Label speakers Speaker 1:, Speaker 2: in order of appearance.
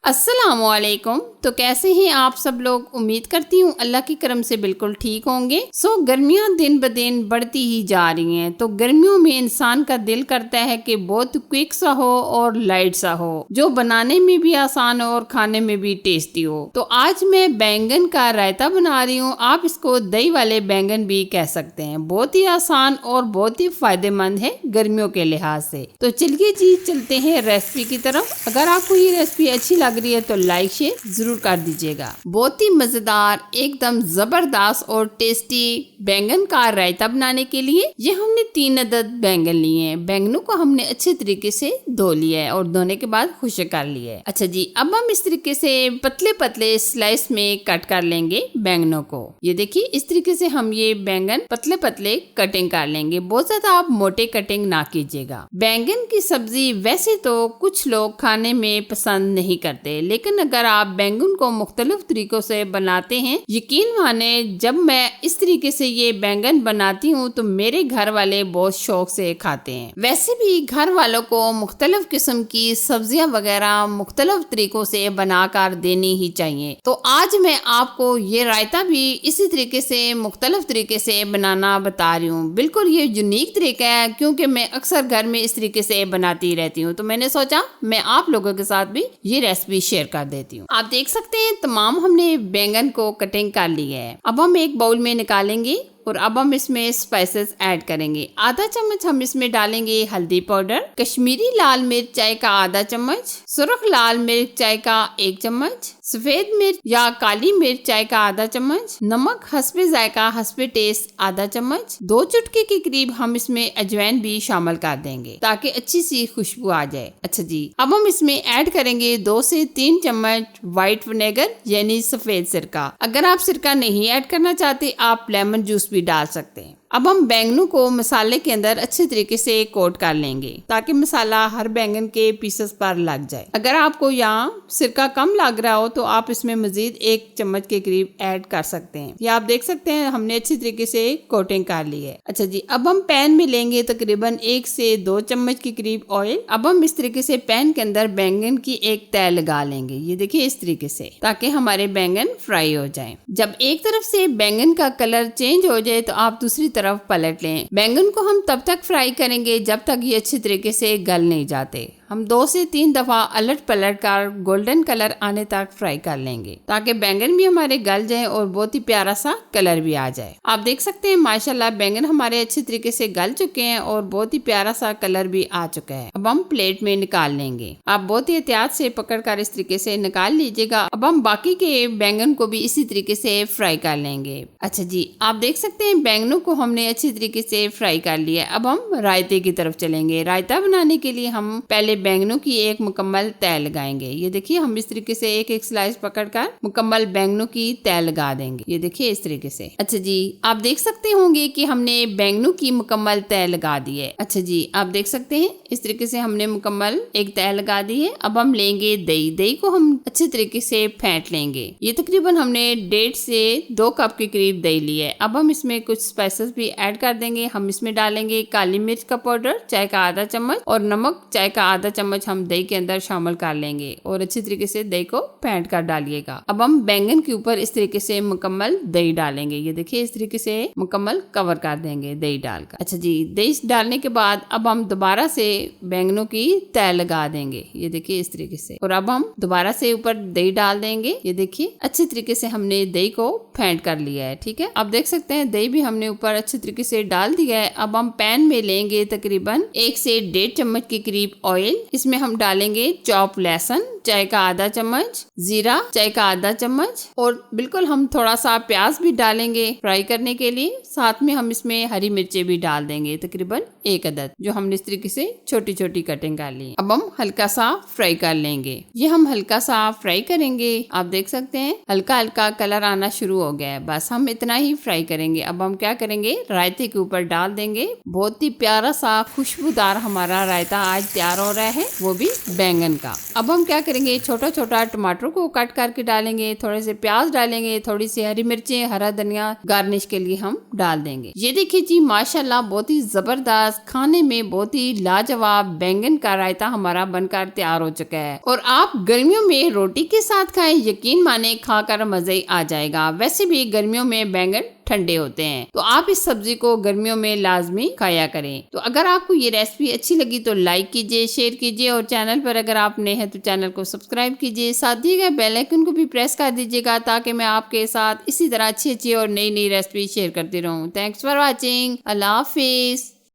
Speaker 1: अस्सलामुअलैकुम। तो कैसे हैं आप सब लोग? उम्मीद करती हूँ अल्लाह की करम से बिल्कुल ठीक होंगे। गर्मियाँ दिन ब दिन बढ़ती ही जा रही हैं, तो गर्मियों में इंसान का दिल करता है कि बहुत क्विक सा हो और लाइट सा हो, जो बनाने में भी आसान हो और खाने में भी टेस्टी हो। तो आज मैं बैंगन का रायता बना रही हूँ। आप इसको दही वाले बैंगन भी कह सकते हैं। बहुत ही आसान और बहुत ही फायदेमंद है गर्मियों के लिहाज से। तो चलिए जी चलते हैं रेसिपी की तरफ। अगर आपको ये रेसिपी अच्छी लग रही है तो लाइक शेयर जरूर कर दीजिएगा। बहुत ही मजेदार, एकदम जबरदस्त और टेस्टी बैंगन का रायता बनाने के लिए ये हमने 3 अदद बैंगन लिए हैं। बैंगनों को हमने अच्छे तरीके से धो लिया है और धोने के बाद खुश्क कर लिया है। अच्छा जी, अब हम इस तरीके से पतले पतले स्लाइस में कट कर लेंगे बैंगनों को। ये देखिए इस तरीके से हम ये बैंगन पतले पतले कटिंग कर लेंगे। बहुत ज्यादा आप मोटे कटिंग ना कीजिएगा। बैंगन की सब्जी वैसे तो कुछ लोग खाने में पसंद नहीं करते, लेकिन अगर आप बैंगन को मुख्तलिफ तरीकों से बनाते हैं, यकीन माने जब मैं इस तरीके से ये बैंगन बनाती हूँ तो मेरे घर वाले बहुत शौक से खाते हैं। वैसे भी घर वालों को मुख्तलिफ किस्म की सब्जियां वगैरह मुख्तलिफ तरीकों से बनाकर देनी ही चाहिए। तो आज मैं आपको ये रायता भी इसी तरीके से मुख्तलिफ तरीके से बनाना बता रही हूँ। बिल्कुल ये यूनिक तरीका है, क्योंकि मैं अक्सर घर में इस तरीके से बनाती रहती हूँ। तो मैंने सोचा मैं आप लोगों के साथ भी ये रेसिपी शेयर कर देती हूँ। आप देख सकते हैं तमाम हमने बैंगन को कटिंग कर लिया है। अब हम एक बाउल में निकालेंगे और अब हम इसमें स्पाइसेस ऐड करेंगे। आधा चम्मच हम इसमें डालेंगे हल्दी पाउडर, कश्मीरी लाल मिर्च चाय का आधा चम्मच, सुर्ख लाल मिर्च चाय का 1 चम्मच, सफेद मिर्च या काली मिर्च चाय का आधा चम्मच, नमक हस्बे जायका हस्बे टेस्ट आधा चम्मच, 2 चुटकी के करीब हम इसमें अजवाइन भी शामिल कर देंगे ताकि अच्छी सी खुशबू आ जाए। अच्छा जी, अब हम इसमें ऐड करेंगे 2 से 3 चम्मच व्हाइट विनेगर यानी सफेद सिरका। अगर आप सिरका नहीं ऐड करना चाहते आप लेमन जूस भी डाल सकते हैं। अब हम बैंगनों को मसाले के अंदर अच्छे तरीके से कोट कर लेंगे ताकि मसाला हर बैंगन के पीसेस पर लग जाए। अगर आपको यहाँ सिरका कम लग रहा हो तो आप इसमें मजीद 1 चम्मच के करीब ऐड कर सकते हैं। या आप देख सकते हैं हमने अच्छी तरीके से कोटिंग कर ली है। अच्छा जी, अब हम पैन में लेंगे तकरीबन 1 से 2 चम्मच के करीब ऑयल। अब हम इस तरीके से पैन के अंदर बैंगन की एक तह लगा लेंगे। ये देखिए इस तरीके से, ताकि हमारे बैंगन फ्राई हो जाए। जब एक तरफ से बैंगन का कलर चेंज हो जाए तो आप दूसरी तरफ पलट लें। बैंगन को हम तब तक फ्राई करेंगे जब तक ये अच्छी तरीके से गल नहीं जाते। हम 2 से 3 दफा अलट पलट कर गोल्डन कलर आने तक फ्राई कर लेंगे ताकि बैंगन भी हमारे गल जाए और बहुत ही प्यारा सा कलर भी आ जाए। आप देख सकते हैं माशाल्लाह बैंगन हमारे अच्छी तरीके से गल चुके हैं और बहुत ही प्यारा सा कलर भी आ चुका है। अब हम प्लेट में निकाल लेंगे। आप बहुत ही एहतियात से पकड़ कर इस तरीके से निकाल लीजिएगा। अब हम बाकी के बैंगन को भी इसी तरीके से फ्राई कर लेंगे। अच्छा जी, आप देख सकते हैं बैंगनों को हमने अच्छी तरीके से फ्राई कर लिया। अब हम रायते की तरफ चलेंगे। रायता बनाने के लिए हम पहले बैंगनों की एक मुकम्मल तह लगाएंगे। ये देखिए हम इस तरीके से एक एक स्लाइस पकड़कर मुकम्मल बैंगनों की तह लगा देंगे। ये देखिए इस तरीके से। अच्छा जी, आप देख सकते होंगे कि हमने बैंगनों की मुकम्मल तह लगा दी है। अच्छा जी, आप देख सकते हैं इस तरीके से हमने मुकम्मल एक तह लगा दी है। अब हम लेंगे दही। दही को हम अच्छे तरीके से फेंट लेंगे। ये तकरीबन हमने 1.5 से 2 कप के करीब दही ली है। अब हम इसमें कुछ स्पाइसेस भी ऐड कर देंगे। हम इसमें डालेंगे काली मिर्च का पाउडर चाय का आधा चम्मच और नमक चाय का आधा चम्मच हम दही के अंदर शामिल कर लेंगे और अच्छी तरीके से दही को फेंट कर डालिएगा। अब हम बैंगन के ऊपर इस तरीके से मुकम्मल दही डालेंगे। ये देखिए इस तरीके से मुकम्मल कवर कर देंगे दही डालकर। अच्छा जी, दही डालने के बाद अब हम दोबारा से बैंगनों की तह लगा देंगे। ये देखिए इस तरीके से, और अब हम दोबारा से ऊपर दही डाल देंगे। ये देखिए अच्छी तरीके से हमने दही को फेंट कर लिया है। ठीक है, आप देख सकते हैं दही भी हमने ऊपर अच्छी तरीके से डाल दिया है। अब हम पैन में लेंगे तकरीबन 1 से 1.5 चम्मच के करीब ऑयल। इसमें हम डालेंगे चॉप लहसुन चाय का आधा चम्मच, जीरा चाय का आधा चम्मच और बिल्कुल हम थोड़ा सा प्याज भी डालेंगे फ्राई करने के लिए। साथ में हम इसमें हरी मिर्चें भी डाल देंगे तकरीबन 1 अदद, जो हमने इस तरीके से छोटी छोटी कटिंग कर ली। अब हम हल्का सा फ्राई कर लेंगे। ये हम हल्का सा फ्राई करेंगे। आप देख सकते हैं हल्का हल्का कलर आना शुरू हो गया है। बस हम इतना ही फ्राई करेंगे। अब हम क्या करेंगे, रायते के ऊपर डाल देंगे। बहुत ही प्यारा सा खुशबूदार हमारा रायता आज तैयार हो रहा है, वो भी बैंगन का। अब हम क्या करेंगे, छोटा छोटा टमाटर को कट करके डालेंगे, थोड़े से प्याज डालेंगे, थोड़ी सी हरी मिर्चें, हरा धनिया गार्निश के लिए हम डाल देंगे। ये देखिए जी माशाल्लाह बहुत ही जबरदस्त, खाने में बहुत ही लाजवाब बैंगन का रायता हमारा बनकर तैयार हो चुका है। और आप गर्मियों में रोटी के साथ खाएं, यकीन माने खाकर मजा ही आ जाएगा। वैसे भी गर्मियों में बैंगन ठंडे होते हैं, तो आप इस सब्जी को गर्मियों में लाजमी खाया करें। तो अगर आपको ये रेसिपी अच्छी लगी तो लाइक कीजिए, शेयर कीजिए, और चैनल पर अगर आप नए हैं तो चैनल को सब्सक्राइब कीजिए। साथ दिए गए बेल आइकन को भी प्रेस कर दीजिएगा ताकि मैं आपके साथ इसी तरह अच्छी अच्छी और नई नई रेसिपी शेयर करती रहूं। Thanks for watching. Allah Hafiz.